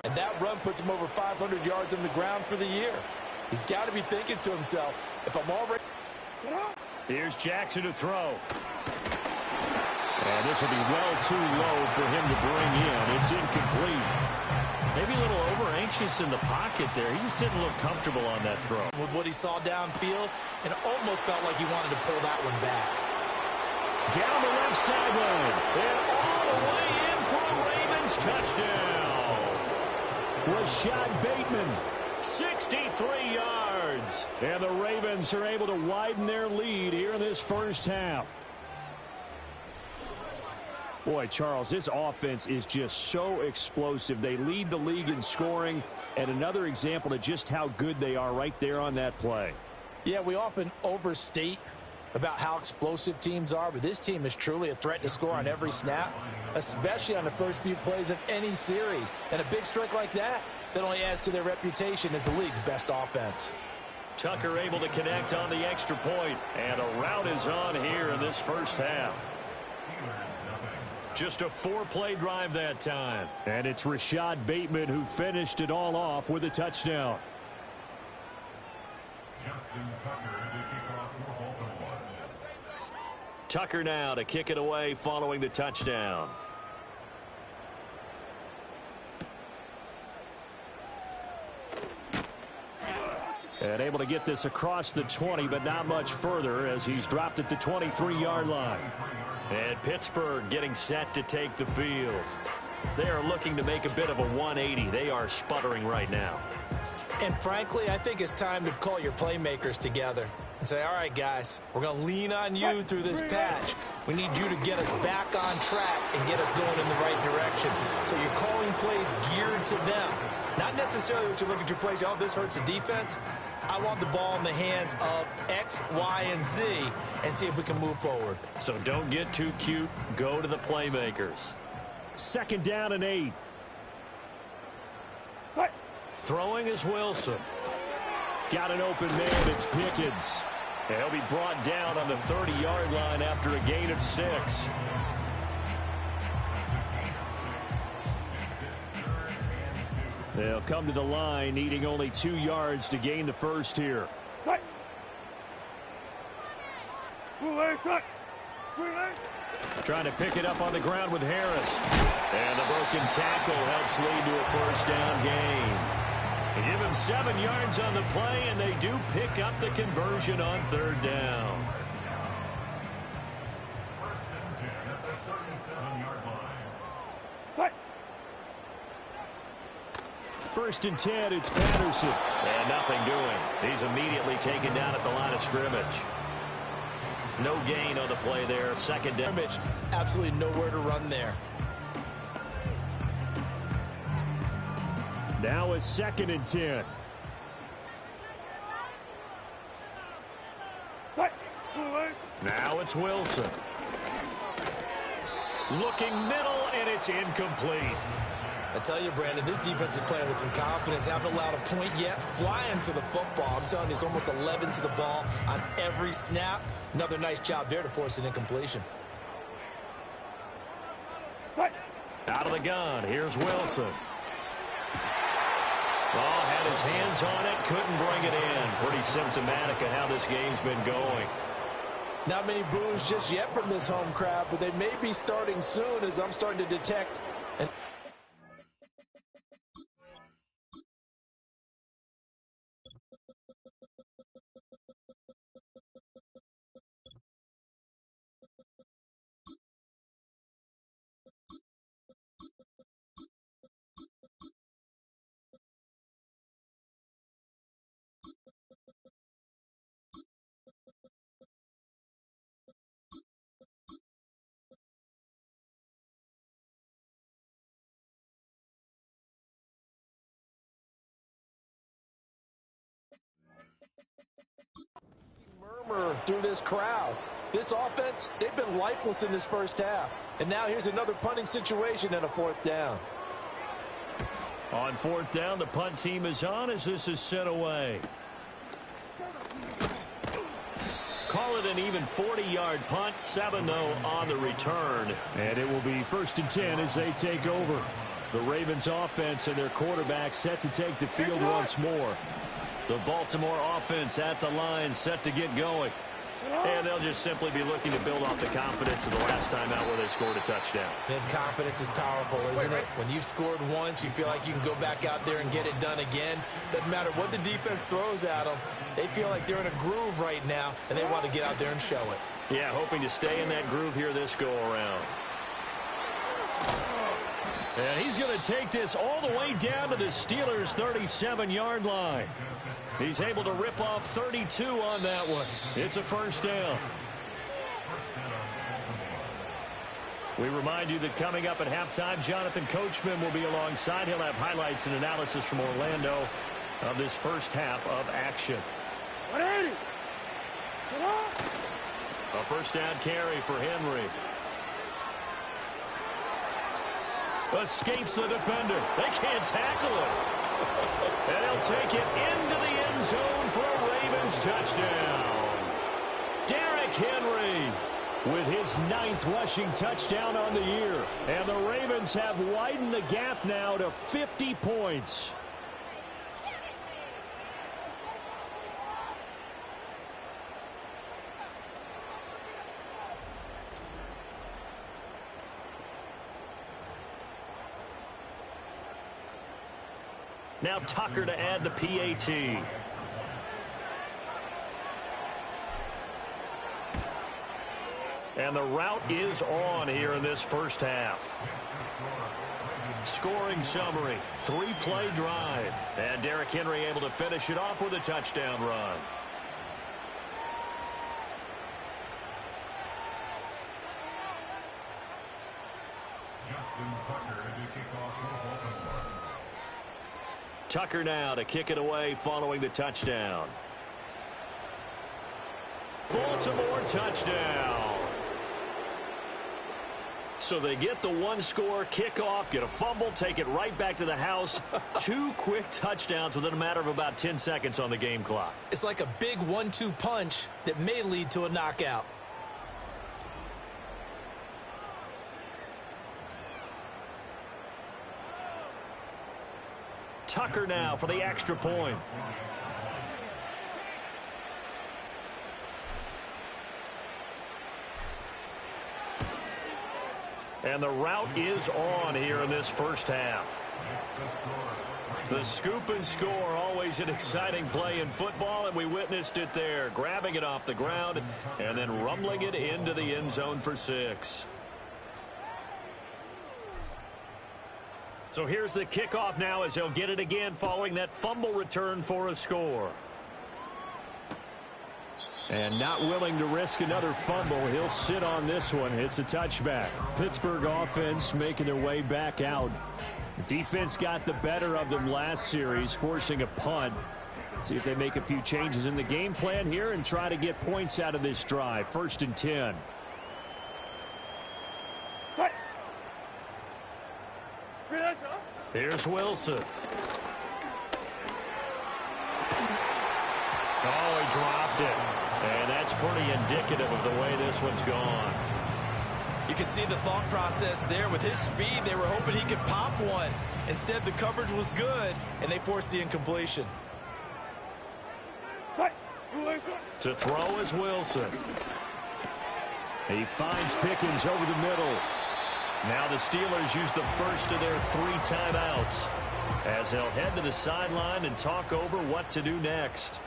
And that run puts him over 500 yards on the ground for the year. He's got to be thinking to himself, if I'm already... Here's Jackson to throw. And this will be well too low for him to bring in. It's incomplete. Maybe a little over-anxious in the pocket there. He just didn't look comfortable on that throw. With what he saw downfield, and almost felt like he wanted to pull that one back. Down the left sideline. And all the way in for a Ravens touchdown. Rashad Bateman, 63 yards. And the Ravens are able to widen their lead here in this first half. Boy, Charles, this offense is just so explosive. They lead the league in scoring, and another example of just how good they are right there on that play. Yeah, we often overstate about how explosive teams are, but this team is truly a threat to score on every snap, especially on the first few plays of any series. And a big strike like that only adds to their reputation as the league's best offense. Tucker able to connect on the extra point, and a rout is on here in this first half. Just a 4-play drive that time. And it's Rashad Bateman who finished it all off with a touchdown. Tucker now to kick it away following the touchdown. And able to get this across the 20, but not much further as he's dropped it to 23-yard line. And Pittsburgh getting set to take the field. They are looking to make a bit of a 180. They are sputtering right now. And frankly, I think it's time to call your playmakers together and say, all right, guys, we're going to lean on you through this patch. We need you to get us back on track and get us going in the right direction. So you're calling plays geared to them. Not necessarily what you look at your plays, oh, this hurts the defense. I want the ball in the hands of X, Y, and Z and see if we can move forward. So don't get too cute. Go to the playmakers. 2nd down and 8. Throwing is Wilson. Got an open man. It's Pickens. And he'll be brought down on the 30-yard line after a gain of 6. They'll come to the line, needing only 2 yards to gain the first here. Trying to pick it up on the ground with Harris. And the broken tackle helps lead to a first down gain. They give him 7 yards on the play, and they do pick up the conversion on 3rd down. First and 10, it's Patterson. And nothing doing. He's immediately taken down at the line of scrimmage. No gain on the play there. 2nd down. Absolutely nowhere to run there. Now it's 2nd and 10. Now it's Wilson. Looking middle, and it's incomplete. I tell you, Brandon, this defense is playing with some confidence. Haven't allowed a point yet. Flying to the football. I'm telling you, it's almost 11 to the ball on every snap. Another nice job there to force an incompletion. Out of the gun, here's Wilson. Oh, had his hands on it, couldn't bring it in. Pretty symptomatic of how this game's been going. Not many boos just yet from this home crowd, but they may be starting soon as I'm starting to detect an murmur through this crowd. This offense, they've been lifeless in this first half. And now here's another punting situation and a 4th down. On 4th down, the punt team is on as this is sent away. Call it an even 40-yard punt. 7, though, on the return. And it will be 1st and 10 as they take over. The Ravens offense and their quarterback set to take the field once more. The Baltimore offense at the line, set to get going. And they'll just simply be looking to build off the confidence of the last time out where they scored a touchdown. And confidence is powerful, isn't it? When you've scored once, you feel like you can go back out there and get it done again. Doesn't matter what the defense throws at them. They feel like they're in a groove right now, and they want to get out there and show it. Yeah, hoping to stay in that groove here this go-around. And he's going to take this all the way down to the Steelers' 37-yard line. He's able to rip off 32 on that one. It's a first down. We remind you that coming up at halftime, Jonathan Coachman will be alongside. He'll have highlights and analysis from Orlando of this first half of action. A first down carry for Henry. Escapes the defender. They can't tackle him. And he'll take it into the end zone for a Ravens touchdown. Derrick Henry with his 9th rushing touchdown on the year. And the Ravens have widened the gap now to 50 points. Now Tucker to add the PAT. And the route is on here in this first half. Scoring summary, 3-play drive. And Derrick Henry able to finish it off with a touchdown run. Tucker now to kick it away following the touchdown. Baltimore touchdown. So they get the one-score kickoff, get a fumble, take it right back to the house. 2 quick touchdowns within a matter of about 10 seconds on the game clock. It's like a big 1-2 punch that may lead to a knockout. Tucker now for the extra point. And the route is on here in this first half. The scoop and score, always an exciting play in football, and we witnessed it there. Grabbing it off the ground and then rumbling it into the end zone for 6. So here's the kickoff now as he'll get it again following that fumble return for a score. And not willing to risk another fumble, he'll sit on this one. It's a touchback. Pittsburgh offense making their way back out. The defense got the better of them last series, forcing a punt. See if they make a few changes in the game plan here and try to get points out of this drive. 1st and 10. Here's Wilson. Oh, he dropped it. And that's pretty indicative of the way this one's gone. You can see the thought process there. With his speed, they were hoping he could pop one. Instead, the coverage was good, and they forced the incompletion. To throw is Wilson. He finds Pickens over the middle. Now the Steelers use the first of their 3 timeouts as they'll head to the sideline and talk over what to do next.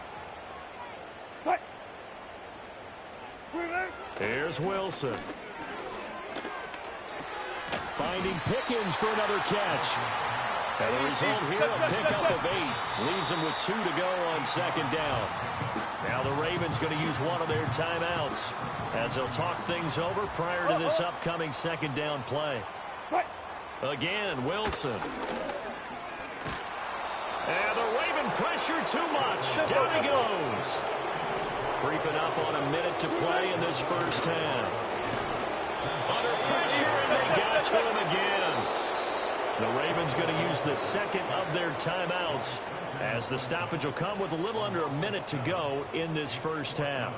Here's Wilson. Finding Pickens for another catch. And the result here, a pickup of 8. Leaves them with 2 to go on 2nd down. Now the Ravens going to use one of their timeouts as they'll talk things over prior to this upcoming 2nd down play. Again, Wilson. And the Raven pressure too much. Down he goes. Creeping up on a minute to play in this first half. Under pressure, and they got to him again. The Ravens going to use the 2nd of their timeouts as the stoppage will come with a little under a minute to go in this first half.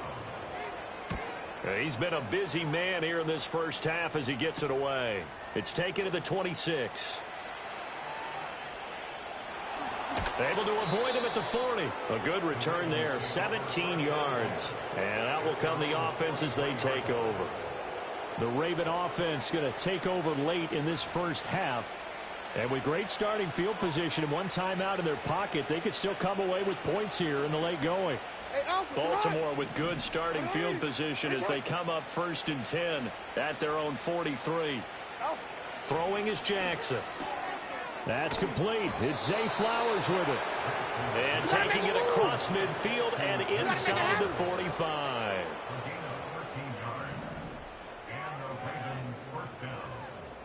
He's been a busy man here in this first half as he gets it away. It's taken to the 26. Able to avoid him at the 40. A good return there, 17 yards. And out will come the offense as they take over. The Raven offense going to take over late in this first half. And with great starting field position and one timeout in their pocket, they could still come away with points here in the late going. Baltimore with good starting field position as they come up 1st and 10 at their own 43. Throwing is Jackson. That's complete. It's Zay Flowers with it. And taking it across midfield and inside the 45.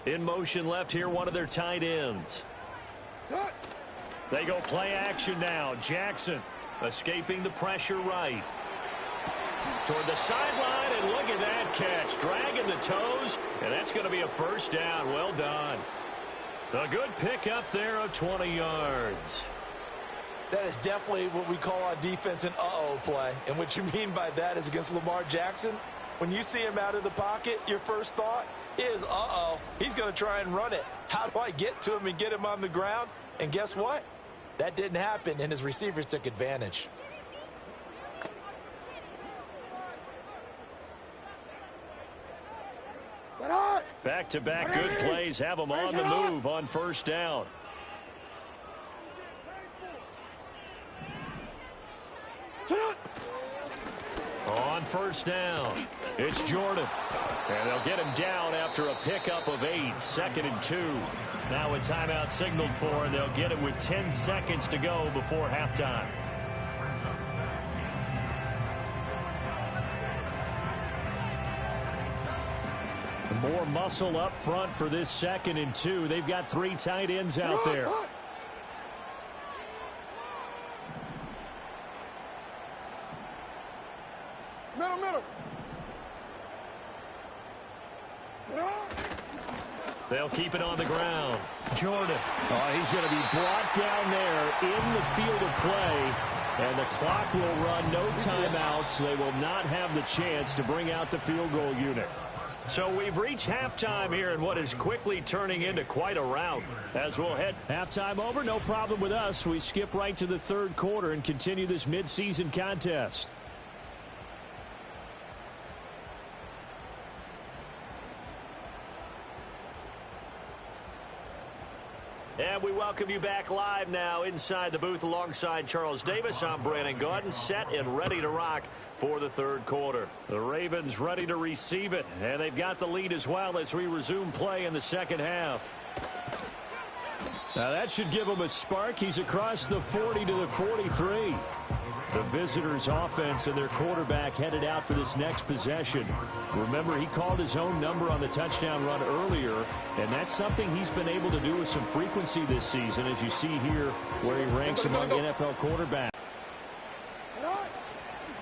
In motion left here, one of their tight ends. They go play action now. Jackson escaping the pressure right. Toward the sideline, and look at that catch. Dragging the toes, and that's going to be a first down. Well done. A good pick up there of 20 yards. That is definitely what we call on defense an uh-oh play. And what you mean by that is against Lamar Jackson, when you see him out of the pocket, your first thought is, uh-oh, he's going to try and run it. How do I get to him and get him on the ground? And guess what? That didn't happen, and his receivers took advantage. Back-to-back good plays have them on the move on first down. On first down, it's Jordan. And they'll get him down after a pickup of 8, 2nd and 2. Now a timeout signaled for, and they'll get it with 10 seconds to go before halftime. More muscle up front for this 2nd and 2. They've got 3 tight ends out there. Middle. They'll keep it on the ground. Jordan. Oh, he's going to be brought down there in the field of play. And the clock will run, no timeouts. They will not have the chance to bring out the field goal unit. So we've reached halftime here in what is quickly turning into quite a rout. As we'll head halftime over, no problem with us. We skip right to the 3rd quarter and continue this midseason contest. And we welcome you back live now inside the booth alongside Charles Davis. I'm Brandon Gaudin, set and ready to rock for the 3rd quarter. The Ravens ready to receive it, and they've got the lead as well as we resume play in the 2nd half. Now that should give him a spark. He's across the 40 to the 43. The visitors' offense and their quarterback headed out for this next possession. Remember, he called his own number on the touchdown run earlier, and that's something he's been able to do with some frequency this season, as you see here where he ranks among NFL quarterbacks.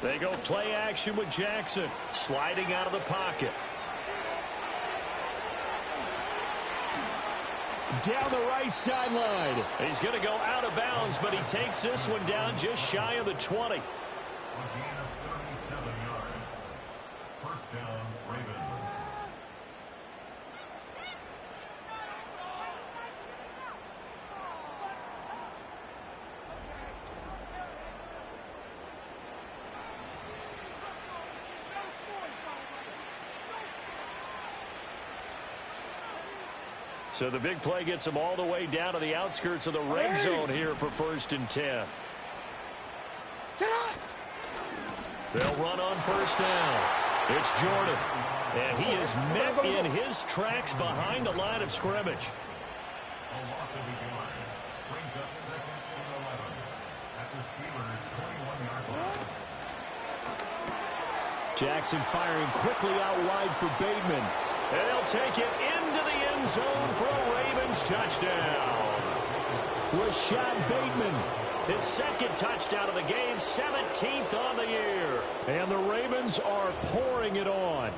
They go play action with Jackson, sliding out of the pocket. Down the right sideline. He's going to go out of bounds, but he takes this one down just shy of the 20. So the big play gets them all the way down to the outskirts of the red zone here for 1st and 10. They'll run on first down. It's Jordan. And he is met in his tracks behind the line of scrimmage. Jackson firing quickly out wide for Bateman. And they'll take it into the end zone for a Ravens touchdown. Rashad Bateman, his 2nd touchdown of the game, 17th on the year. And the Ravens are pouring it on.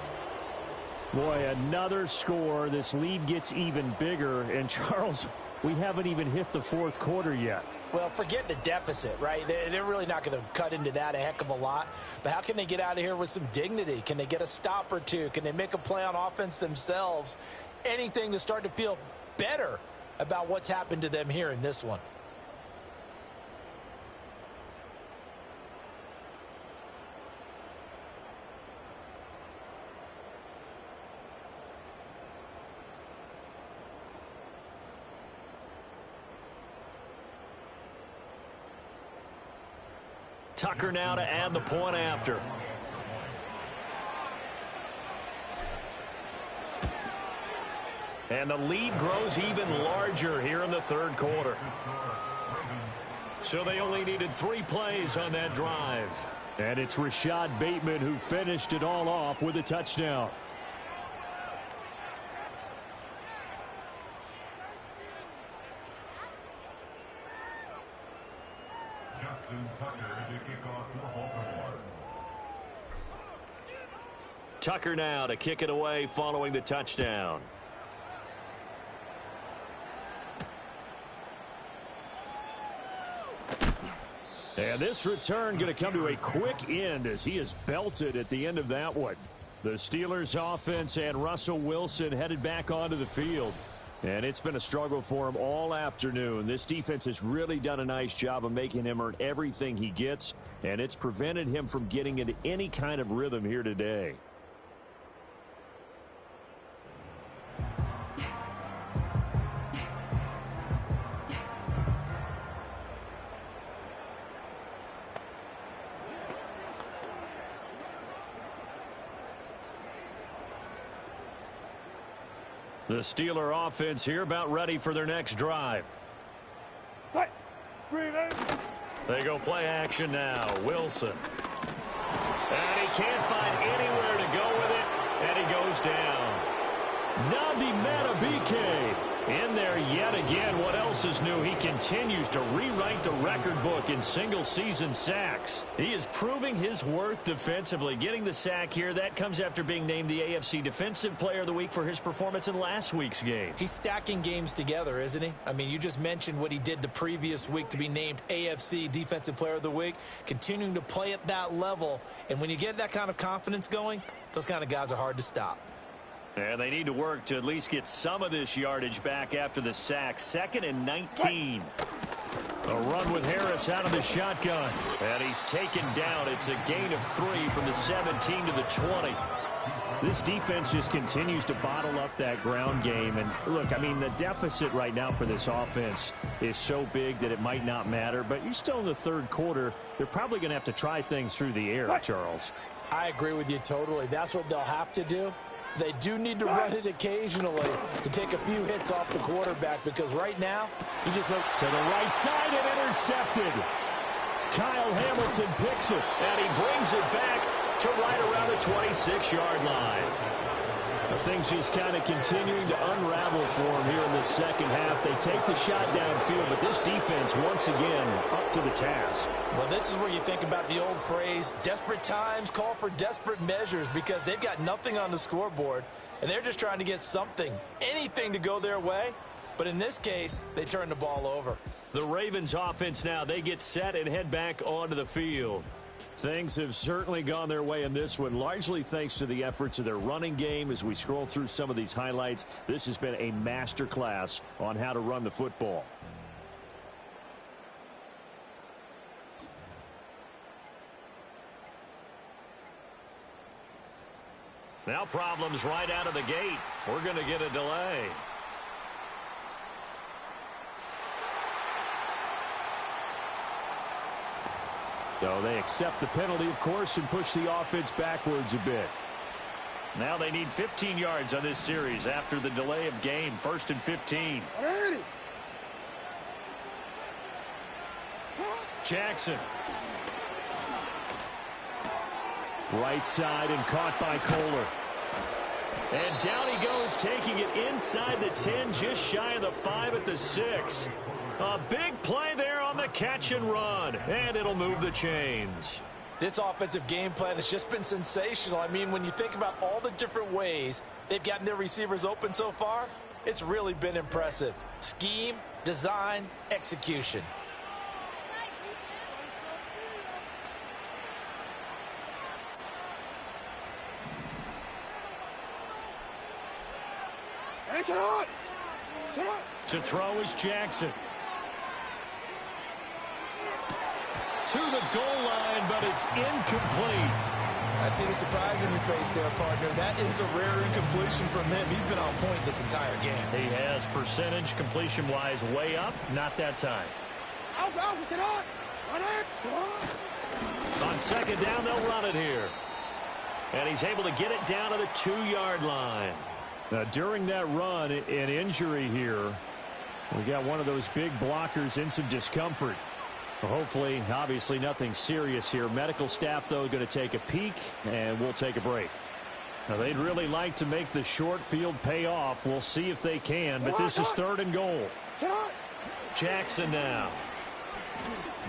Boy, another score. This lead gets even bigger. And, Charles, we haven't even hit the 4th quarter yet. Well, forget the deficit, right? They're really not going to cut into that a heck of a lot. But how can they get out of here with some dignity? Can they get a stop or two? Can they make a play on offense themselves? Anything to start to feel better about what's happened to them here in this one. Tucker now to add the point after. And the lead grows even larger here in the third quarter. So they only needed 3 plays on that drive. And it's Rashad Bateman who finished it all off with a touchdown. Tucker now to kick it away following the touchdown. And this return going to come to a quick end as he is belted at the end of that one. The Steelers offense and Russell Wilson headed back onto the field. And it's been a struggle for him all afternoon. This defense has really done a nice job of making him earn everything he gets. And it's prevented him from getting into any kind of rhythm here today. The Steeler offense here about ready for their next drive. They go play action now. Wilson. And he can't find anywhere to go with it. And he goes down. Nabi Matabike in there yet again. What else is new? He continues to rewrite the record book in single-season sacks. He is proving his worth defensively. Getting the sack here, that comes after being named the AFC Defensive Player of the Week for his performance in last week's game. He's stacking games together, isn't he? I mean, you just mentioned what he did the previous week to be named AFC Defensive Player of the Week, continuing to play at that level. And when you get that kind of confidence going, those kind of guys are hard to stop. And they need to work to at least get some of this yardage back after the sack. 2nd and 19. A run with Harris out of the shotgun. And he's taken down. It's a gain of 3 from the 17 to the 20. This defense just continues to bottle up that ground game. And look, I mean, the deficit right now for this offense is so big that it might not matter. But you're still in the third quarter. They're probably going to have to try things through the air, Charles. I agree with you totally. That's what they'll have to do. They do need to run it occasionally to take a few hits off the quarterback, because right now, you just look to the right side and intercepted. Kyle Hamilton picks it, and he brings it back to right around the 26-yard line. Things just kind of continuing to unravel for him here in the second half. They take the shot downfield, but this defense, once again, up to the task. Well, this is where you think about the old phrase, desperate times call for desperate measures, because they've got nothing on the scoreboard, and they're just trying to get something, anything to go their way. But in this case, they turn the ball over. The Ravens offense now, they get set and head back onto the field. Things have certainly gone their way in this one, largely thanks to the efforts of their running game. As we scroll through some of these highlights, this has been a masterclass on how to run the football. Now problems right out of the gate. We're going to get a delay. So they accept the penalty, of course, and push the offense backwards a bit. Now they need 15 yards on this series after the delay of game. 1st and 15. Jackson. Right side and caught by Kohler. And down he goes, taking it inside the 10, just shy of the 5 at the 6. A big play there on the catch and run, and it'll move the chains. This offensive game plan has just been sensational. I mean, when you think about all the different ways they've gotten their receivers open so far, it's really been impressive. Scheme, design, execution. To throw is Jackson. To the goal line, but it's incomplete. I see the surprise in your face there, partner. That is a rare incompletion from him. He's been on point this entire game. He has percentage completion-wise way up. Not that time. On second down, they'll run it here. And he's able to get it down to the 2-yard line. Now, during that run, an injury here. We got one of those big blockers in some discomfort. Well, hopefully, obviously, nothing serious here. Medical staff, though, going to take a peek, and we'll take a break. Now, they'd really like to make the short field pay off. We'll see if they can, but this is 3rd and goal. Jackson now.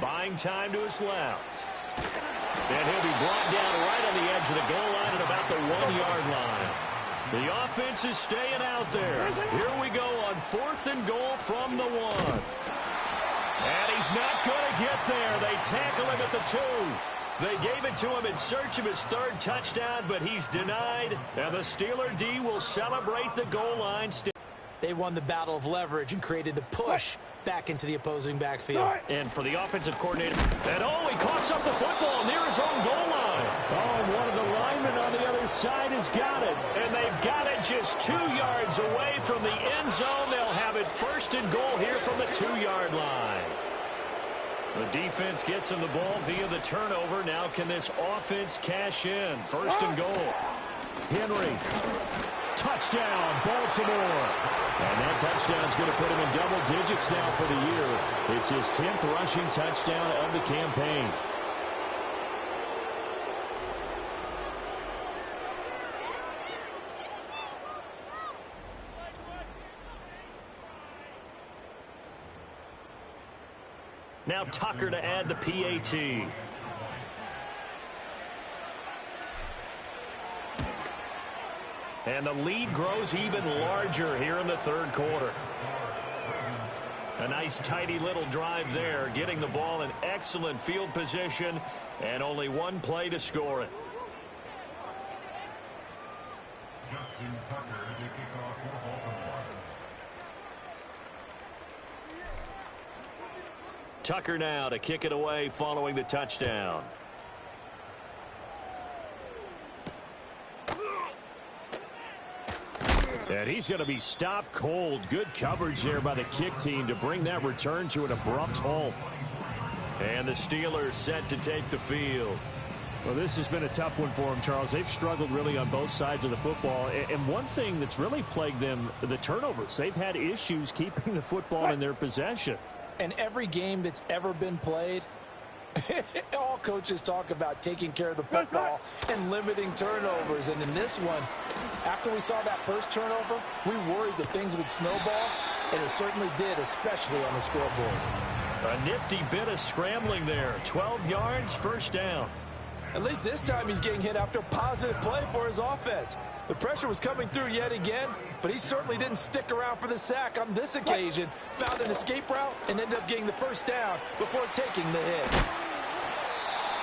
Buying time to his left. And he'll be brought down right on the edge of the goal line at about the 1-yard line. The offense is staying out there. Here we go on 4th and goal from the 1. And he's not going to get there. They tackle him at the 2. They gave it to him in search of his 3rd touchdown, but he's denied. And the Steeler D will celebrate the goal line. They won the battle of leverage and created the push back into the opposing backfield. And for the offensive coordinator, and he coughs up the football near his own goal line. Oh, and one of the linemen on the other side has got it. And they've got it just 2 yards away from the end zone. They'll have it 1st and goal here from the 2-yard line. The defense gets him the ball via the turnover. Now can this offense cash in? 1st and goal. Henry. Touchdown, Baltimore. And that touchdown's going to put him in double digits now for the year. It's his 10th rushing touchdown of the campaign. Now Tucker to add the PAT. And the lead grows even larger here in the 3rd quarter. A nice, tidy little drive there, getting the ball in excellent field position, and only one play to score it. Tucker now to kick it away following the touchdown. And he's going to be stopped cold. Good coverage there by the kick team to bring that return to an abrupt halt. And the Steelers set to take the field. Well, this has been a tough one for them, Charles. They've struggled really on both sides of the football. And one thing that's really plagued them, the turnovers. They've had issues keeping the football in their possession. And every game that's ever been played, all coaches talk about taking care of the football and limiting turnovers. And in this one, after we saw that first turnover, we worried that things would snowball, and it certainly did, especially on the scoreboard. A nifty bit of scrambling there. 12 yards, 1st down. At least this time he's getting hit after a positive play for his offense. The pressure was coming through yet again, but he certainly didn't stick around for the sack on this occasion. Found an escape route and ended up getting the 1st down before taking the hit.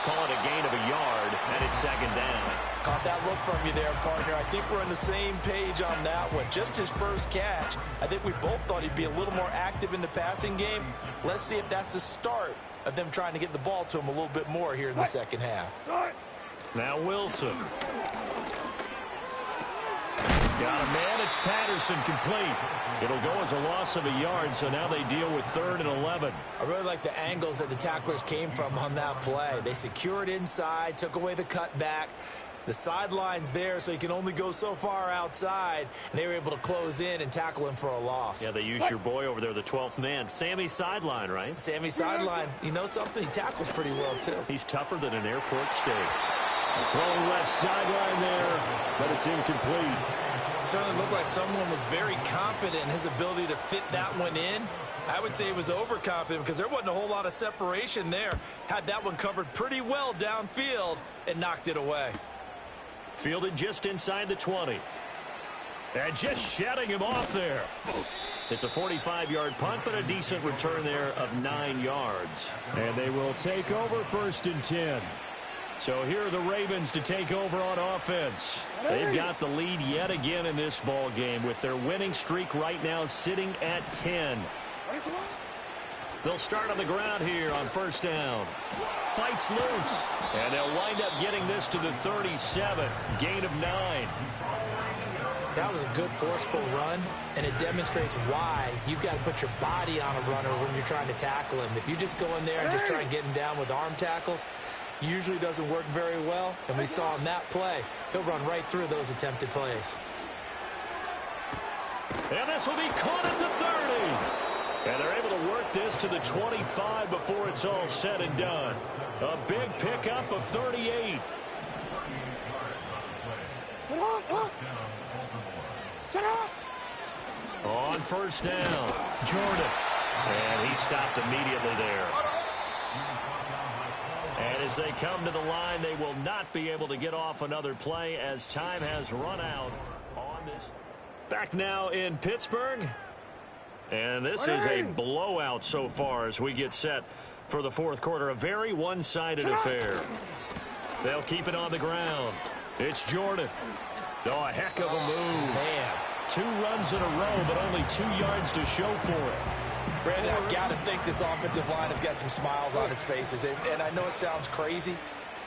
Call it a gain of a yard, and it's 2nd down. Caught that look from you there, partner. I think we're on the same page on that one. Just his first catch. I think we both thought he'd be a little more active in the passing game. Let's see if that's the start of them trying to get the ball to him a little bit more here in the second half. Now Wilson. Got a man. It's Patterson complete. It'll go as a loss of a yard, so now they deal with 3rd and 11. I really like the angles that the tacklers came from on that play. They secured inside, took away the cutback. The sideline's there, so he can only go so far outside, and they were able to close in and tackle him for a loss. Yeah, they used your boy over there, the 12th man. Sammy Sideline, right? Sammy Sideline. You know something? He tackles pretty well, too. He's tougher than an airport steak. Throwing left sideline there, but it's incomplete. Certainly looked like someone was very confident in his ability to fit that one in. I would say he was overconfident because there wasn't a whole lot of separation there. Had that one covered pretty well downfield and knocked it away. Fielded just inside the 20. And just shutting him off there. It's a 45-yard punt, but a decent return there of 9 yards. And they will take over 1st and 10. So here are the Ravens to take over on offense. They've got the lead yet again in this ball game with their winning streak right now sitting at 10. They'll start on the ground here on 1st down. Fights loose. And they'll wind up getting this to the 37. Gain of 9. That was a good, forceful run, and it demonstrates why you've got to put your body on a runner when you're trying to tackle him. If you just go in there and just try and get him down with arm tackles, usually doesn't work very well, and we saw on that play, he'll run right through those attempted plays. And this will be caught at the 30. And they're able to work this to the 25 before it's all said and done. A big pickup of 38. On first down, Jordan. And he stopped immediately there. And as they come to the line, they will not be able to get off another play as time has run out on this. Back now in Pittsburgh. And this is a blowout so far as we get set for the fourth quarter. A very one-sided affair. They'll keep it on the ground. It's Jordan. Oh, a heck of a move. Man. 2 runs in a row, but only 2 yards to show for it. Brandon, I got to think this offensive line has got some smiles on its faces. And I know it sounds crazy,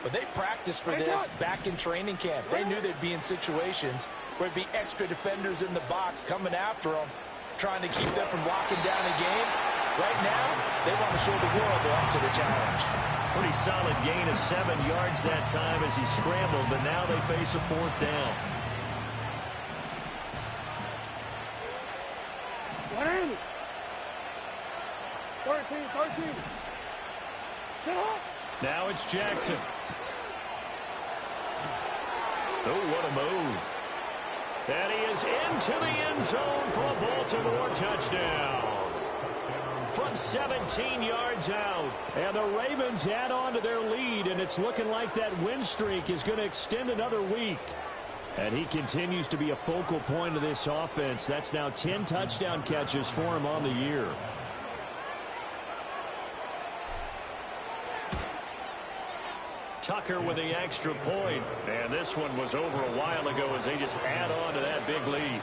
but they practiced for this back in training camp. They knew they'd be in situations where there'd be extra defenders in the box coming after them, trying to keep them from locking down a game. Right now, they want to show the world they're up to the challenge. Pretty solid gain of 7 yards that time as he scrambled, but now they face a 4th down. Now it's Jackson. Oh, what a move. And he is into the end zone for a Baltimore touchdown. From 17 yards out. And the Ravens add on to their lead, and it's looking like that win streak is going to extend another week. And he continues to be a focal point of this offense. That's now 10 touchdown catches for him on the year. Tucker with the extra point. And this one was over a while ago as they just add on to that big lead.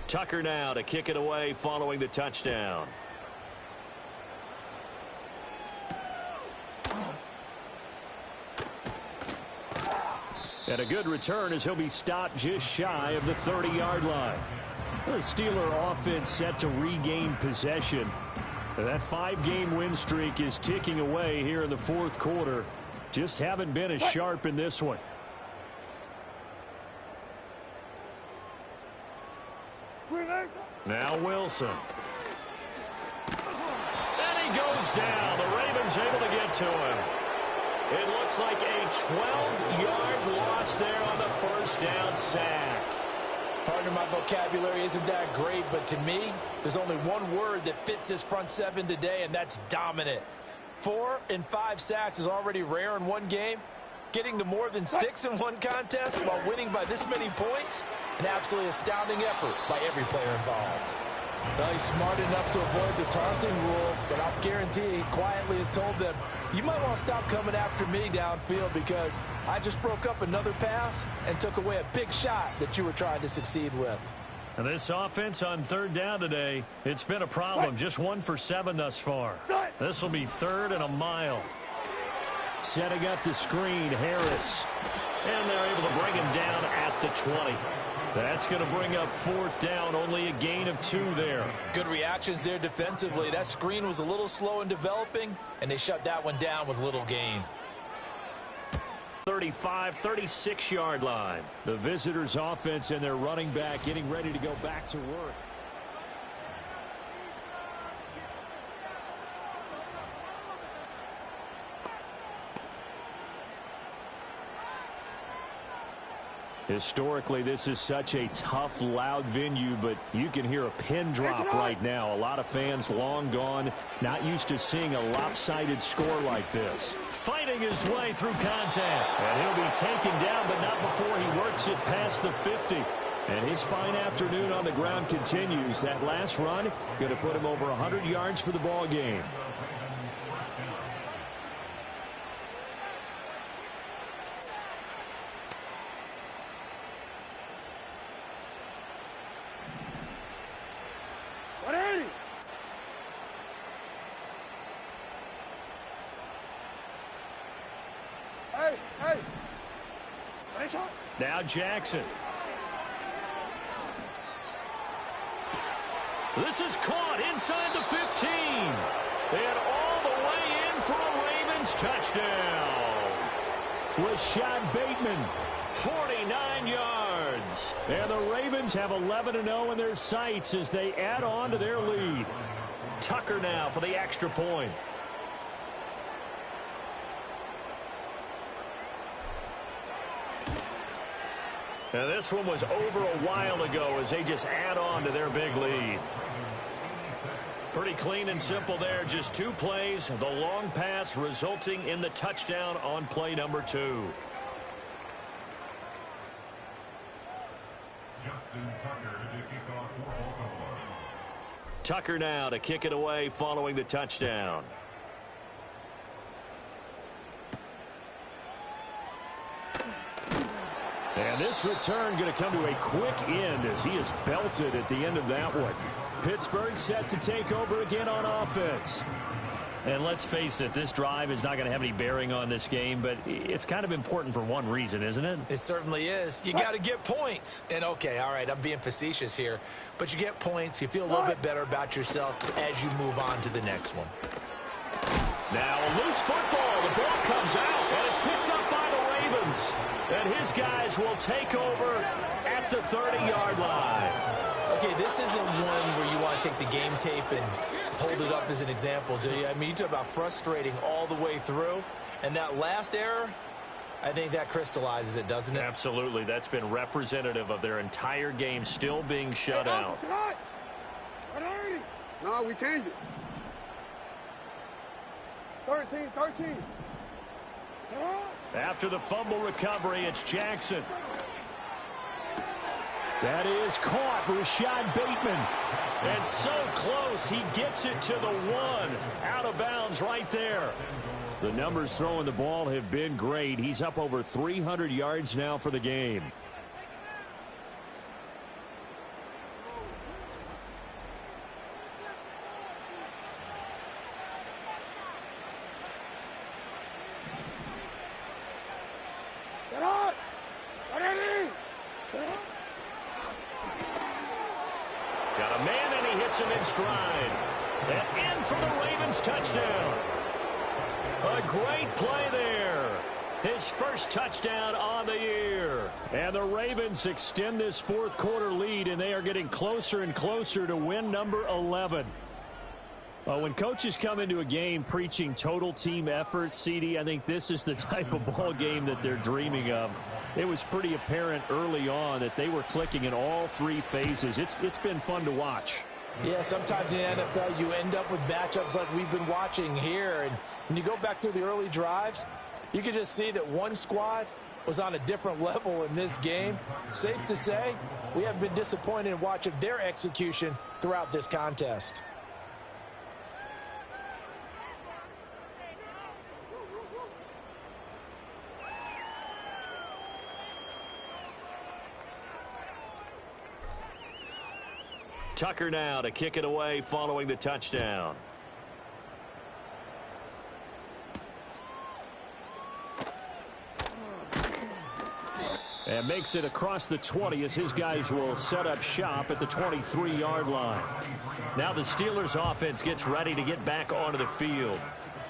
Tucker now to kick it away following the touchdown. And a good return as he'll be stopped just shy of the 30-yard line. The Steeler offense set to regain possession. That 5-game win streak is ticking away here in the fourth quarter. Just haven't been as sharp in this one. Now Wilson. And he goes down. The Ravens able to get to him. It looks like a 12-yard loss there on the first down sack. Partner, my vocabulary isn't that great, but to me, there's only one word that fits this front seven today, and that's dominant. 4 and 5 sacks is already rare in one game. Getting to more than 6 in one contest while winning by this many points, an absolutely astounding effort by every player involved. Well, he's smart enough to avoid the taunting rule, but I'll guarantee he quietly has told them, you might want to stop coming after me downfield because I just broke up another pass and took away a big shot that you were trying to succeed with. And this offense on third down today, it's been a problem. Just 1 for 7 thus far. This will be 3rd and a mile. Setting up the screen, Harris. And they're able to bring him down at the 20. That's going to bring up 4th down, only a gain of 2 there. Good reactions there defensively. That screen was a little slow in developing, and they shut that one down with little gain. 35, 36-yard line. The visitors' offense and their running back getting ready to go back to work. Historically, this is such a tough, loud venue, but you can hear a pin drop right now. A lot of fans long gone, not used to seeing a lopsided score like this. Fighting his way through contact. And he'll be taken down, but not before he works it past the 50. And his fine afternoon on the ground continues. That last run going to put him over 100 yards for the ball game. Now Jackson. This is caught inside the 15. And all the way in for a Ravens touchdown. Rashad Bateman, 49 yards. And the Ravens have 11-0 in their sights as they add on to their lead. Tucker now for the extra point. Now this one was over a while ago as they just add on to their big lead. Pretty clean and simple there. Just 2 plays. The long pass resulting in the touchdown on play number 2. Tucker now to kick it away following the touchdown. And this return going to come to a quick end as he is belted at the end of that one. Pittsburgh set to take over again on offense. And let's face it, this drive is not going to have any bearing on this game, but it's kind of important for one reason, isn't it? It certainly is. You got to get points. And, okay, all right, I'm being facetious here, but you get points. You feel a little bit better about yourself as you move on to the next one. Now a loose football. The ball comes out, and it's picked up by the Ravens. And his guys will take over at the 30-yard line. Okay, this isn't one where you want to take the game tape and hold it up as an example, do you? I mean, you talk about frustrating all the way through. And that last error, I think that crystallizes it, doesn't it? Absolutely. That's been representative of their entire game still being shut out. No, we changed it. 13. After the fumble recovery, it's Jackson. That is caught, Rashad Bateman. And so close, he gets it to the 1. Out of bounds right there. The numbers throwing the ball have been great. He's up over 300 yards now for the game. Got a man, and he hits him in stride. And in for the Ravens touchdown. A great play there. His first touchdown on the year. And the Ravens extend this fourth quarter lead, and they are getting closer and closer to win number 11. When coaches come into a game preaching total team effort, CD, I think this is the type of ball game that they're dreaming of. It was pretty apparent early on that they were clicking in all 3 phases. It's been fun to watch. Yeah, sometimes in the NFL you end up with matchups like we've been watching here. And when you go back through the early drives, you can just see that one squad was on a different level in this game. Safe to say, we have been disappointed in watching their execution throughout this contest. Tucker now to kick it away following the touchdown. And makes it across the 20 as his guys will set up shop at the 23-yard line. Now the Steelers offense gets ready to get back onto the field.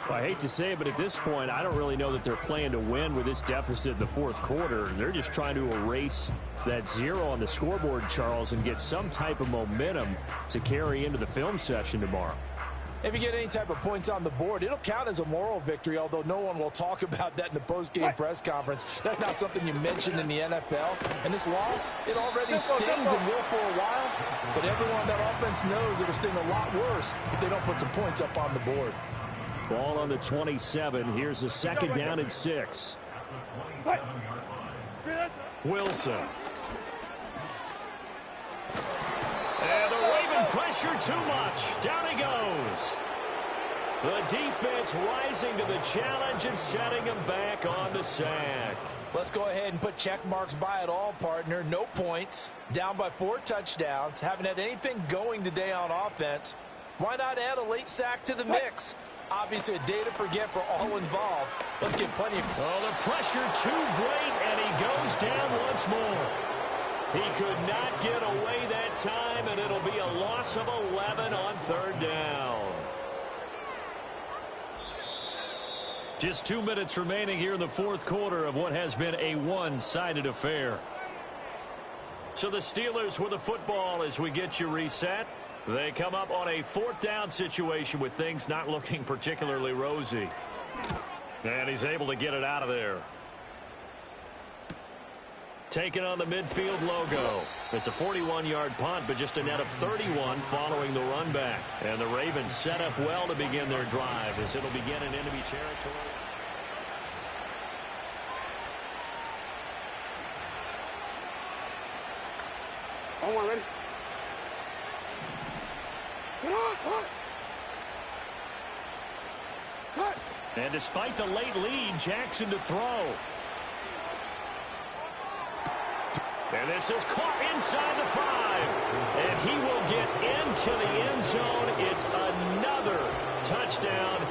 Well, I hate to say it, but at this point, I don't really know that they're playing to win with this deficit in the fourth quarter. They're just trying to erase that 0 on the scoreboard, Charles, and get some type of momentum to carry into the film session tomorrow. If you get any type of points on the board, it'll count as a moral victory, although no one will talk about that in the post-game press conference. That's not something you mentioned in the NFL. And this loss, it already stings and will for a while, but everyone on that offense knows it'll sting a lot worse if they don't put some points up on the board. Ball on the 27. Here's a second down and 6. Wilson. pressure too much. Down he goes. The defense rising to the challenge and setting him back on the sack. Let's go ahead and put check marks by it all, partner. No points. Down by 4 touchdowns. Haven't had anything going today on offense. Why not add a late sack to the mix? Obviously a day to forget for all involved. Let's get plenty of... Oh, the pressure too great, and he goes down once more. He could not get away that time, and it'll be a loss of 11 on 3rd down. Just 2 minutes remaining here in the 4th quarter of what has been a one-sided affair. So the Steelers with the football as we get you reset. They come up on a 4th down situation with things not looking particularly rosy. And he's able to get it out of there. Taking on the midfield logo. It's a 41-yard punt, but just a net of 31 following the run back. And the Ravens set up well to begin their drive as it'll begin in enemy territory. On one, ready? Cut. And despite the late lead, Jackson to throw. And this is caught inside the 5. And he will get into the end zone. It's another touchdown.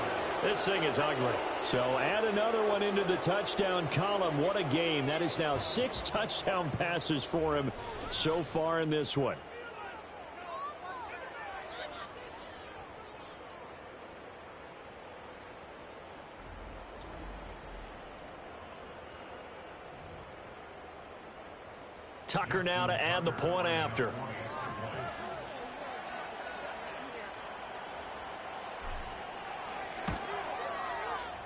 This thing is ugly. So add another one into the touchdown column. What a game. That is now 6 touchdown passes for him so far in this one. Tucker now to add the point after.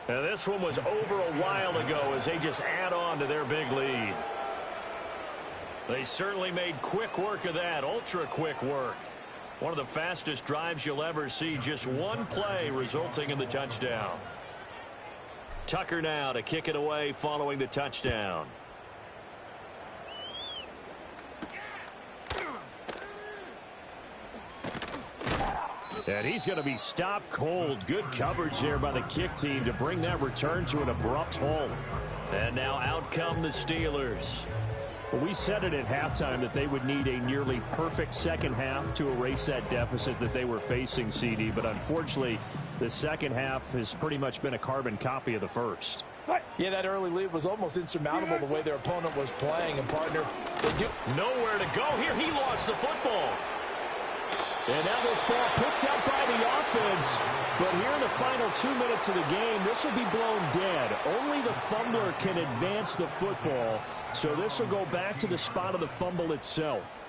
Now this one was over a while ago as they just add on to their big lead. They certainly made quick work of that, ultra quick work. One of the fastest drives you'll ever see, just one play resulting in the touchdown. Tucker now to kick it away following the touchdown. And he's going to be stopped cold. Good coverage there by the kick team to bring that return to an abrupt halt. And now out come the Steelers. Well, we said it at halftime that they would need a nearly perfect second half to erase that deficit that they were facing, CD. But unfortunately, the second half has pretty much been a carbon copy of the first. Yeah, that early lead was almost insurmountable the way their opponent was playing. And, partner, they do nowhere to go here. He lost the football. And now this ball picked up by the offense. But here in the final 2 minutes of the game, this will be blown dead. Only the fumbler can advance the football. So this will go back to the spot of the fumble itself.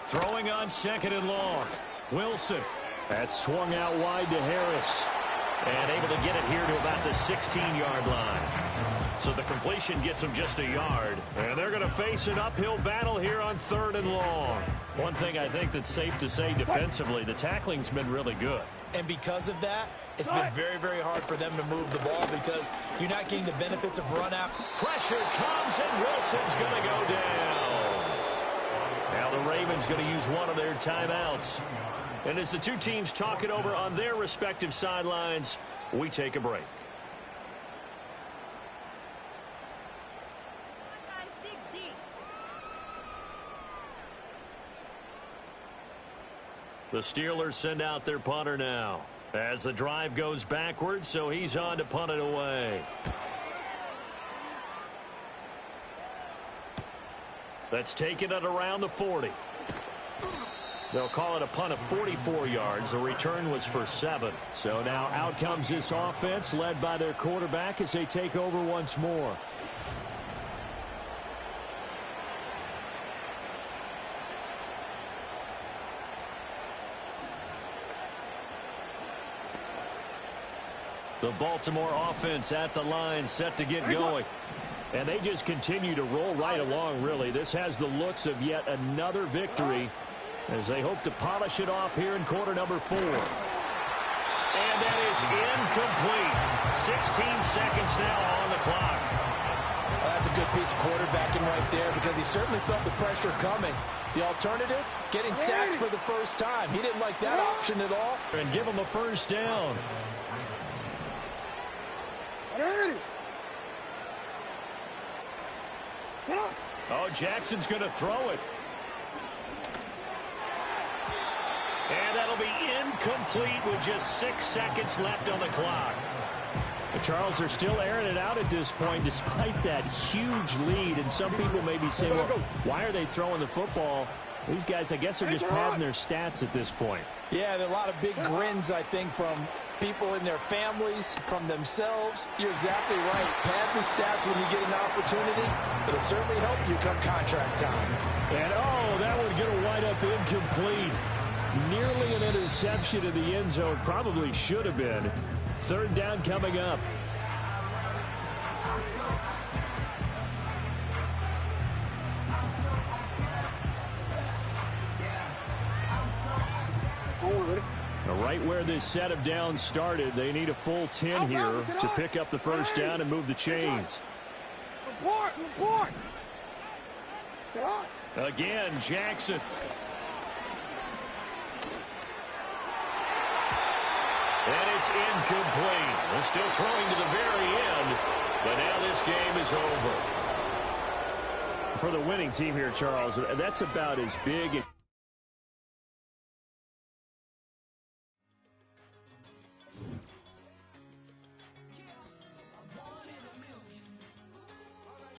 Throwing on 2nd and long. Wilson. That swung out wide to Harris. And able to get it here to about the 16-yard line. So the completion gets them just a yard. And they're going to face an uphill battle here on 3rd and long. One thing I think that's safe to say defensively, the tackling's been really good. And because of that, it's been very, very hard for them to move the ball because you're not getting the benefits of run out. Pressure comes, and Wilson's going to go down. Now the Ravens going to use one of their timeouts. And as the two teams talk it over on their respective sidelines, we take a break. The Steelers send out their punter now as the drive goes backwards, so he's on to punt it away. That's taken at around the 40. They'll call it a punt of 44 yards. The return was for 7. So now out comes this offense led by their quarterback as they take over once more. The Baltimore offense at the line, set to get going. And they just continue to roll right along, really. This has the looks of yet another victory as they hope to polish it off here in quarter number 4. And that is incomplete. 16 seconds now on the clock. That's a good piece of quarterbacking right there because he certainly felt the pressure coming. The alternative, getting sacked for the first time. He didn't like that option at all. And give him a first down. Oh, Jackson's going to throw it. And that'll be incomplete with just 6 seconds left on the clock. But Charles, they're still airing it out at this point despite that huge lead. And some people may be saying, well, why are they throwing the football? These guys, I guess, are just padding their stats at this point. Yeah, there are a lot of big grins, I think, from people in their families, from themselves. You're exactly right. Pad the stats when you get an opportunity. It'll certainly help you come contract time. And, oh, that one's going to wind up incomplete. Nearly an interception in the end zone. Probably should have been. Third down coming up. Right where this set of downs started, they need a full 10 here to pick up the first down and move the chains. Report. Again, Jackson. And it's incomplete. They're still throwing to the very end, but now this game is over. For the winning team here, Charles, that's about as big